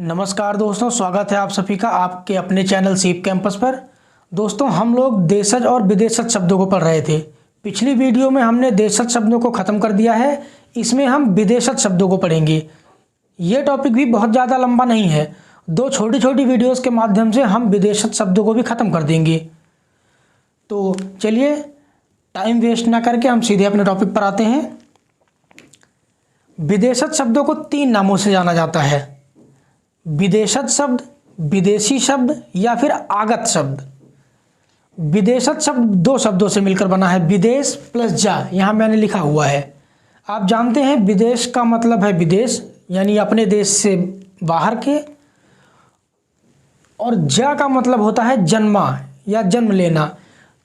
नमस्कार दोस्तों, स्वागत है आप सभी का आपके अपने चैनल सीप कैंपस पर। दोस्तों, हम लोग देशज और विदेशज शब्दों को पढ़ रहे थे। पिछली वीडियो में हमने देशज शब्दों को ख़त्म कर दिया है। इसमें हम विदेशज शब्दों को पढ़ेंगे। ये टॉपिक भी बहुत ज़्यादा लंबा नहीं है। दो छोटी छोटी वीडियोस के माध्यम से हम विदेशज शब्दों को भी ख़त्म कर देंगे। तो चलिए, टाइम वेस्ट ना करके हम सीधे अपने टॉपिक पर आते हैं। विदेशज शब्दों को 3 नामों से जाना जाता है: विदेशज शब्द, विदेशी शब्द या फिर आगत शब्द। विदेशज शब्द 2 शब्दों से मिलकर बना है, विदेश प्लस जा। यहाँ मैंने लिखा हुआ है। आप जानते हैं विदेश का मतलब है विदेश, यानी अपने देश से बाहर के, और जा का मतलब होता है जन्मा या जन्म लेना।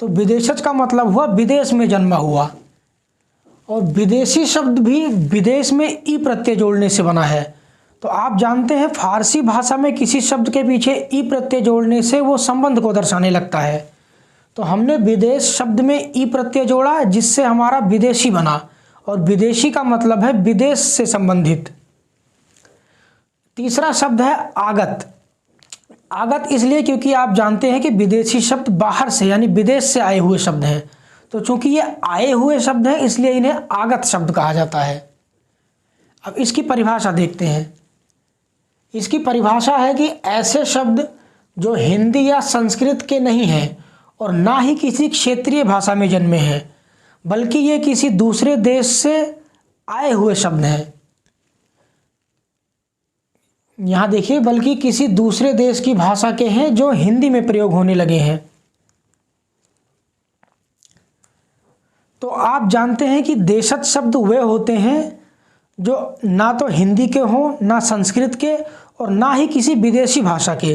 तो विदेशज का मतलब हुआ विदेश में जन्मा हुआ। और विदेशी शब्द भी विदेश में ई प्रत्यय जोड़ने से बना है। तो आप जानते हैं फारसी भाषा में किसी शब्द के पीछे ई प्रत्यय जोड़ने से वो संबंध को दर्शाने लगता है। तो हमने विदेश शब्द में ई प्रत्यय जोड़ा जिससे हमारा विदेशी बना, और विदेशी का मतलब है विदेश से संबंधित। तीसरा शब्द है आगत। आगत इसलिए क्योंकि आप जानते हैं कि विदेशी शब्द बाहर से यानी विदेश से आए हुए शब्द हैं। तो चूंकि ये आए हुए शब्द हैं इसलिए इन्हें आगत शब्द कहा जाता है। अब इसकी परिभाषा देखते हैं। इसकी परिभाषा है कि ऐसे शब्द जो हिंदी या संस्कृत के नहीं हैं और ना ही किसी क्षेत्रीय भाषा में जन्मे हैं, बल्कि ये किसी दूसरे देश से आए हुए शब्द हैं। यहाँ देखिए, बल्कि किसी दूसरे देश की भाषा के हैं जो हिंदी में प्रयोग होने लगे हैं। तो आप जानते हैं कि देशज शब्द वे होते हैं जो ना तो हिंदी के हों, ना संस्कृत के, और ना ही किसी विदेशी भाषा के,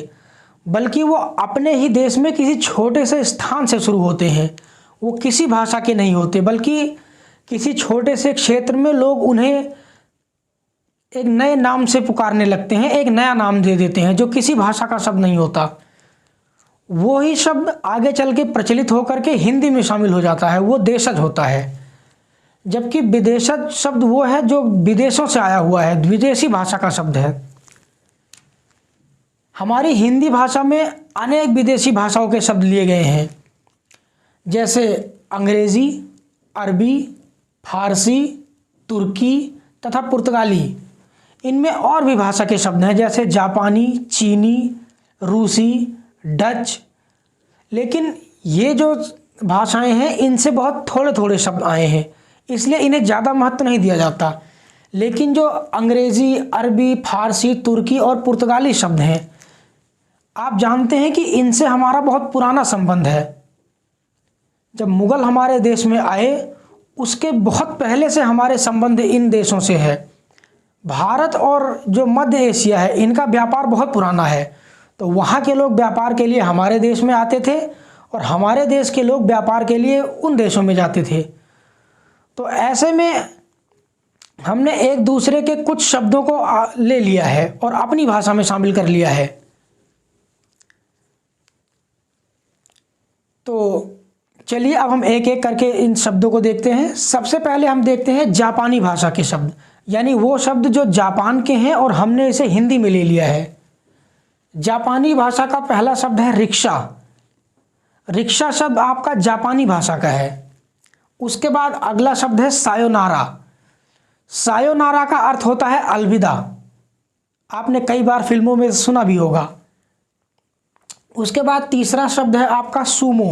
बल्कि वो अपने ही देश में किसी छोटे से स्थान से शुरू होते हैं। वो किसी भाषा के नहीं होते, बल्कि किसी छोटे से क्षेत्र में लोग उन्हें एक नए नाम से पुकारने लगते हैं, एक नया नाम दे देते हैं जो किसी भाषा का शब्द नहीं होता। वो ही शब्द आगे चल के प्रचलित होकर के हिंदी में शामिल हो जाता है, वो देशज होता है। जबकि विदेशज शब्द वो है जो विदेशों से आया हुआ है, विदेशी भाषा का शब्द है। हमारी हिंदी भाषा में अनेक विदेशी भाषाओं के शब्द लिए गए हैं, जैसे अंग्रेज़ी, अरबी, फारसी, तुर्की तथा पुर्तगाली। इनमें और भी भाषा के शब्द हैं जैसे जापानी, चीनी, रूसी, डच। लेकिन ये जो भाषाएं हैं इनसे बहुत थोड़े थोड़े शब्द आए हैं, इसलिए इन्हें ज़्यादा महत्व नहीं दिया जाता। लेकिन जो अंग्रेज़ी, अरबी, फारसी, तुर्की और पुर्तगाली शब्द हैं, आप जानते हैं कि इनसे हमारा बहुत पुराना संबंध है। जब मुग़ल हमारे देश में आए उसके बहुत पहले से हमारे संबंध इन देशों से है। भारत और जो मध्य एशिया है इनका व्यापार बहुत पुराना है। तो वहाँ के लोग व्यापार के लिए हमारे देश में आते थे और हमारे देश के लोग व्यापार के लिए उन देशों में जाते थे। तो ऐसे में हमने एक दूसरे के कुछ शब्दों को ले लिया है और अपनी भाषा में शामिल कर लिया है। तो चलिए अब हम एक एक करके इन शब्दों को देखते हैं। सबसे पहले हम देखते हैं जापानी भाषा के शब्द, यानी वो शब्द जो जापान के हैं और हमने इसे हिंदी में ले लिया है। जापानी भाषा का पहला शब्द है रिक्शा। रिक्शा शब्द आपका जापानी भाषा का है। उसके बाद अगला शब्द है सायोनारा। सायोनारा का अर्थ होता है अलविदा। आपने कई बार फिल्मों में सुना भी होगा। उसके बाद तीसरा शब्द है आपका सूमो।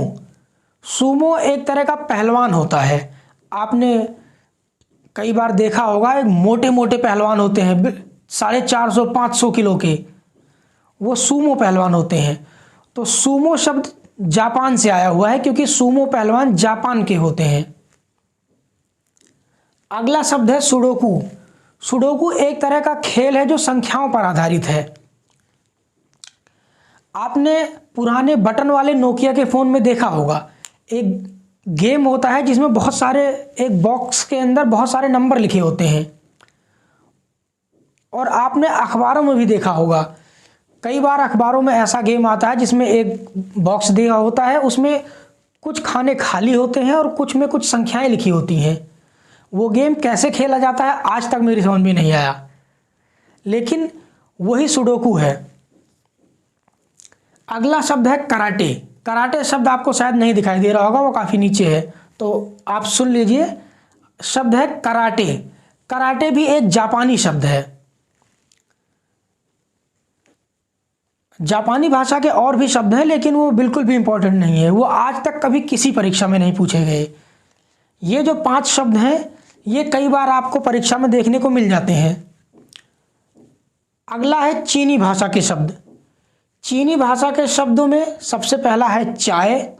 सूमो एक तरह का पहलवान होता है। आपने कई बार देखा होगा, एक मोटे मोटे पहलवान होते हैं 450-500 किलो के, वो सूमो पहलवान होते हैं। तो सूमो शब्द जापान से आया हुआ है क्योंकि सूमो पहलवान जापान के होते हैं। अगला शब्द है सुडोकू। सुडोकू एक तरह का खेल है जो संख्याओं पर आधारित है। आपने पुराने बटन वाले नोकिया के फ़ोन में देखा होगा, एक गेम होता है जिसमें बहुत सारे, एक बॉक्स के अंदर बहुत सारे नंबर लिखे होते हैं। और आपने अखबारों में भी देखा होगा, कई बार अखबारों में ऐसा गेम आता है जिसमें एक बॉक्स दिया होता है, उसमें कुछ खाने खाली होते हैं और कुछ में कुछ संख्याएं लिखी होती हैं। वो गेम कैसे खेला जाता है आज तक मेरी समझ में नहीं आया। लेकिन वही सुडोकू है। अगला शब्द है कराटे। कराटे शब्द आपको शायद नहीं दिखाई दे रहा होगा, वो काफ़ी नीचे है, तो आप सुन लीजिए। शब्द है कराटे। कराटे भी एक जापानी शब्द है। जापानी भाषा के और भी शब्द हैं, लेकिन वो बिल्कुल भी इंपॉर्टेंट नहीं है, वो आज तक कभी किसी परीक्षा में नहीं पूछे गए। ये जो 5 शब्द हैं ये कई बार आपको परीक्षा में देखने को मिल जाते हैं। अगला है चीनी भाषा के शब्द। चीनी भाषा के शब्दों में सबसे पहला है चाय,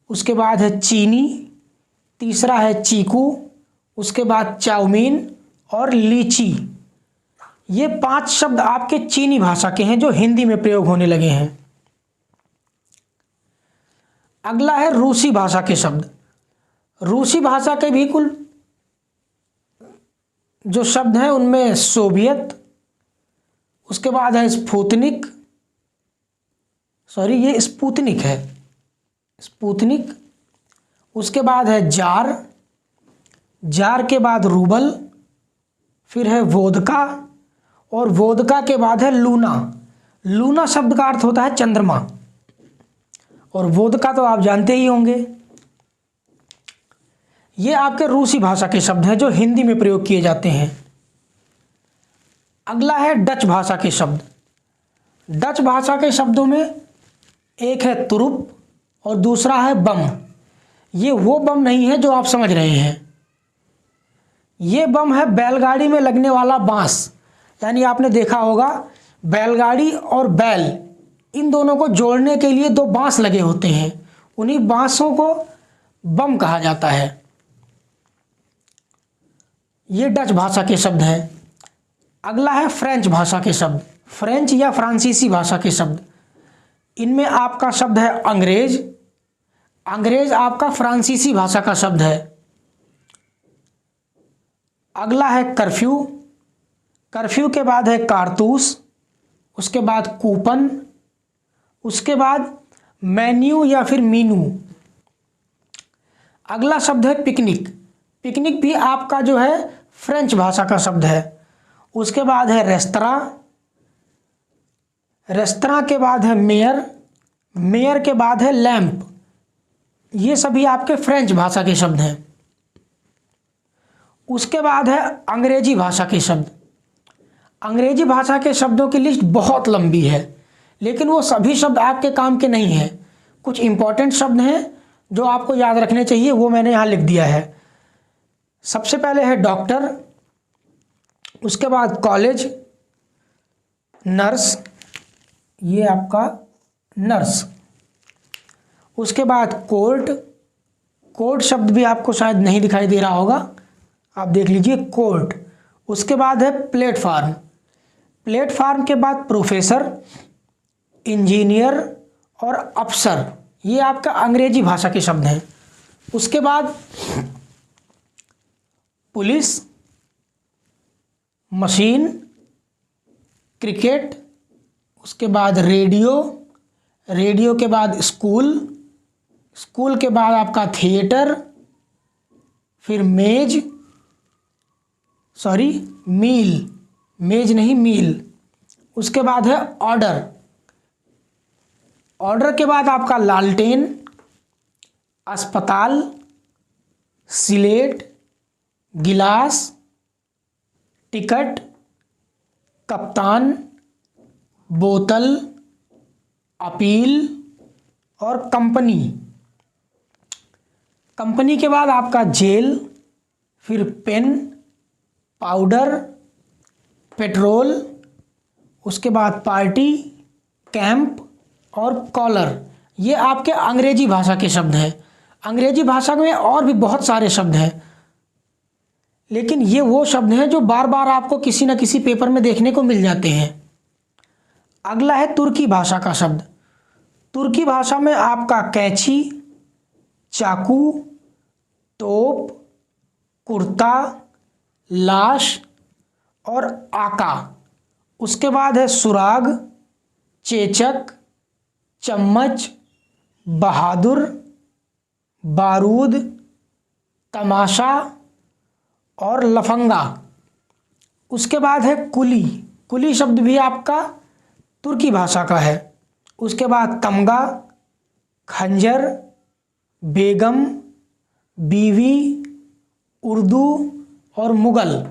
उसके बाद है चीनी, तीसरा है चीकू, उसके बाद चाउमीन और लीची। ये 5 शब्द आपके चीनी भाषा के हैं जो हिंदी में प्रयोग होने लगे हैं। अगला है रूसी भाषा के शब्द। रूसी भाषा के भी कुल जो शब्द हैं उनमें सोवियत, उसके बाद है स्पुतनिक, सॉरी ये स्पुतनिक है, स्पुतनिक, उसके बाद है जार, जार के बाद रूबल, फिर है वोदका, और वोदका के बाद है लूना। लूना शब्द का अर्थ होता है चंद्रमा, और वोदका तो आप जानते ही होंगे। ये आपके रूसी भाषा के शब्द हैं जो हिंदी में प्रयोग किए जाते हैं। अगला है डच भाषा के शब्द। डच भाषा के शब्दों में एक है तुरुप और दूसरा है बम। ये वो बम नहीं है जो आप समझ रहे हैं, ये बम है बैलगाड़ी में लगने वाला बांस। यानी आपने देखा होगा बैलगाड़ी और बैल, इन दोनों को जोड़ने के लिए 2 बांस लगे होते हैं, उन्हीं बांसों को बम कहा जाता है। ये डच भाषा के शब्द हैं। अगला है फ्रेंच भाषा के शब्द। फ्रेंच या फ्रांसीसी भाषा के शब्द, इनमें आपका शब्द है अंग्रेज। अंग्रेज आपका फ्रांसीसी भाषा का शब्द है। अगला है कर्फ्यू। कर्फ्यू के बाद है कारतूस, उसके बाद कूपन, उसके बाद मेन्यू या फिर मीनू। अगला शब्द है पिकनिक। पिकनिक भी आपका जो है फ्रेंच भाषा का शब्द है। उसके बाद है रेस्तरां, रेस्तरां के बाद है मेयर, मेयर के बाद है लैंप। ये सभी आपके फ्रेंच भाषा के शब्द हैं। उसके बाद है अंग्रेजी भाषा के शब्द। अंग्रेजी भाषा के शब्दों की लिस्ट बहुत लंबी है, लेकिन वो सभी शब्द आपके काम के नहीं हैं। कुछ इंपॉर्टेंट शब्द हैं जो आपको याद रखने चाहिए, वो मैंने यहाँ लिख दिया है। सबसे पहले है डॉक्टर, उसके बाद कॉलेज, नर्स, ये आपका नर्स, उसके बाद कोर्ट। कोर्ट शब्द भी आपको शायद नहीं दिखाई दे रहा होगा, आप देख लीजिए कोर्ट। उसके बाद है प्लेटफार्म। प्लेटफार्म के बाद प्रोफेसर, इंजीनियर और अफसर, ये आपका अंग्रेजी भाषा के शब्द हैं। उसके बाद पुलिस, मशीन, क्रिकेट, उसके बाद रेडियो, रेडियो के बाद स्कूल, स्कूल के बाद आपका थिएटर, फिर मेज, सॉरी मील, मेज नहीं मील। उसके बाद है ऑर्डर, ऑर्डर के बाद आपका लालटेन, अस्पताल, स्लेट, गिलास, टिकट, कप्तान, बोतल, अपील और कंपनी। कंपनी के बाद आपका जेल, फिर पेन, पाउडर, पेट्रोल, उसके बाद पार्टी, कैंप और कॉलर। ये आपके अंग्रेजी भाषा के शब्द हैं। अंग्रेजी भाषा में और भी बहुत सारे शब्द हैं, लेकिन ये वो शब्द हैं जो बार बार आपको किसी न किसी पेपर में देखने को मिल जाते हैं। अगला है तुर्की भाषा का शब्द। तुर्की भाषा में आपका कैंची, चाकू, तोप, कुर्ता, लाश और आका। उसके बाद है सुराग, चेचक, चम्मच, बहादुर, बारूद, तमाशा और लफंगा। उसके बाद है कुली। कुली शब्द भी आपका तुर्की भाषा का है। उसके बाद तमगा, खंजर, बेगम, बीवी, उर्दू और मुगल।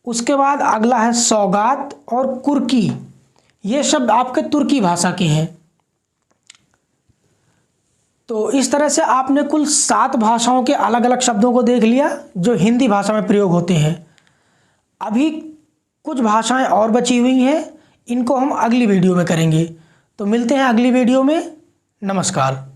उसके बाद अगला है सौगात और कुर्की। ये शब्द आपके तुर्की भाषा के हैं। तो इस तरह से आपने कुल 7 भाषाओं के अलग अलग शब्दों को देख लिया जो हिंदी भाषा में प्रयोग होते हैं। अभी कुछ भाषाएं और बची हुई हैं, इनको हम अगली वीडियो में करेंगे। तो मिलते हैं अगली वीडियो में। नमस्कार।